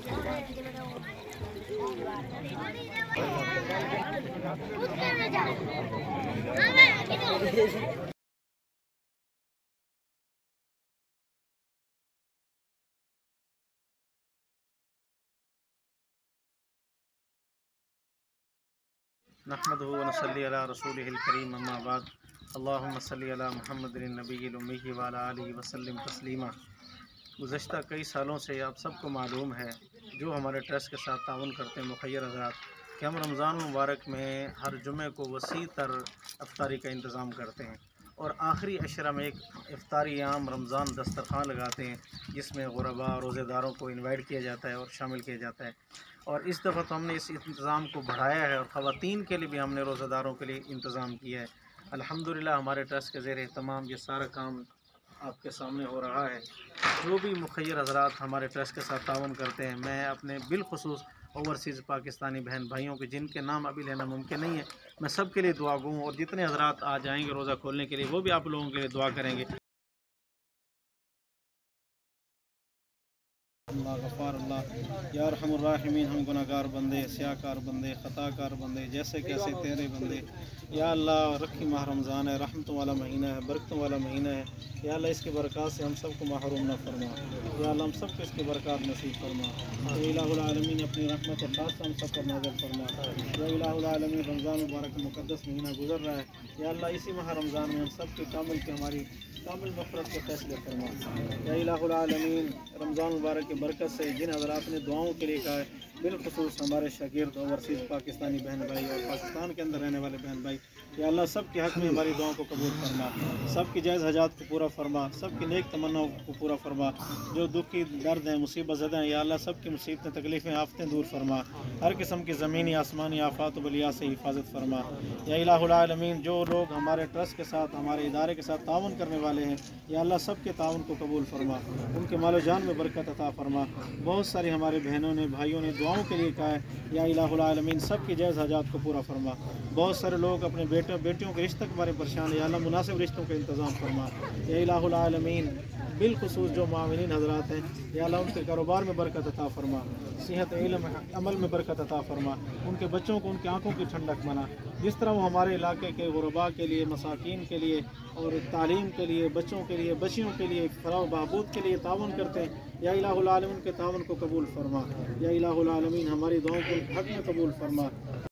نحمدہ و نصلی علی رسولہ الکریم اما بعد اللہم صلی علی محمد النبی الأمی وعلی آلہ وسلم تسلیما۔ گزشتہ کئی سالوں سے آپ سب کو معلوم ہے، جو ہمارے ٹرسٹ کے ساتھ تعاون کرتے ہیں مخیر حضرات، کہ ہم رمضان المبارک میں ہر جمعے کو وسیع تر افطاری کا انتظام کرتے ہیں، اور آخری عشرہ میں ایک افطاری عام رمضان دسترخوان لگاتے ہیں، جس میں غرباء روزے داروں کو انوائٹ کیا جاتا ہے اور شامل کیا جاتا ہے۔ اور اس دفعہ تو ہم نے اس انتظام کو بڑھایا ہے، اور خواتین کے لیے بھی ہم نے روزہ داروں کے لیے انتظام کیا ہے۔ الحمدللہ ہمارے ٹرسٹ کے زیر اہتمام یہ سارا کام آپ کے سامنے ہو رہا ہے۔ جو بھی مخیر حضرات ہمارے ٹرسٹ کے ساتھ تعاون کرتے ہیں، میں اپنے بالخصوص اوورسیز پاکستانی بہن بھائیوں کے جن کے نام ابھی لینا ممکن نہیں ہے، میں سب کے لیے دعا گو ہوں، اور جتنے حضرات آ جائیں گے روزہ کھولنے کے لیے وہ بھی آپ لوگوں کے لیے دعا کریں گے۔ اللہ غفار اللہ، یا ارحم الراحمین، ہم گناہ گار بندے، سیاہ کار بندے، خطا کار بندے، جیسے کیسے تیرے بندے، یا اللہ رکھی ماہ رمضان ہے، رحمتوں والا مہینہ ہے، برکتوں والا مہینہ ہے، یا اللہ اس کی برکات سے ہم سب کو محروم نہ فرما، یا اللہ ہم سب کو اس کی برکات نصیب فرما، یا الہ العالمین اپنی رحمت و خاص ہم سب پر نازل فرما، یا الہ العالمین رمضان مبارک مقدس مہینہ گزر رہا ہے، یا اللہ اسی ماہ رمضان میں ہم سب کے ہماری کامل مغفرت کے فیصلے فرما، یا الہ العالمین رمضان مبارک کی برکت سے جن حضرات نے دعاؤں کے لیے کہا ہے، بالخصوص ہمارے شاگرد اوورسیز پاکستانی بہن بھائی اور پاکستان کے اندر رہنے والے بہن بھائی، یا اللہ سب کے حق میں ہماری دعاؤں کو قبول فرما، سب کی جائز حاجات کو پورا فرما، سب کی نیک تمناؤں کو پورا فرما، جو دکھی درد ہیں مصیبت زدہ ہیں، یا اللہ سب کی مصیبتیں تکلیفیں آفتیں دور فرما، ہر قسم کی زمینی آسمانی آفات و بلیات سے حفاظت فرما، یا الہ العالمین جو لوگ ہمارے ٹرسٹ کے ساتھ ہمارے ادارے کے ساتھ تعاون کرنے والے ہیں، یا اللہ سب کے تعاون کو قبول فرما، ان کے مال و جان میں برکت عطا فرما۔ بہت ساری ہمارے بہنوں نے بھائیوں نے دعاؤں کے لیے کہا ہے، یا الہ العالمین سب کی جائز حاجات کو پورا فرما۔ بہت سارے لوگ اپنے بیٹیوں کے رشتہ کے بارے پریشان ہیں، یا اللہ مناسب رشتوں کا انتظام فرما، یا الہ العالمین بالخصوص جو معاونین حضرات ہیں، یا اللہ ان کے کاروبار میں برکت عطا فرما، صحت علم عمل میں برکت عطا فرما، ان کے بچوں کو ان کی آنکھوں کی ٹھنڈک بنا، جس طرح وہ ہمارے علاقے کے غرباء کے لیے، مساکین کے لیے اور تعلیم کے لیے، بچوں کے لیے، بچیوں کے لیے، فلاح و بہبود کے لیے تعاون کرتے ہیں، یا الہ العالمین کے تعاون کو قبول فرما، یا الہ العالمین ہماری دعاؤں کو حق میں قبول فرما،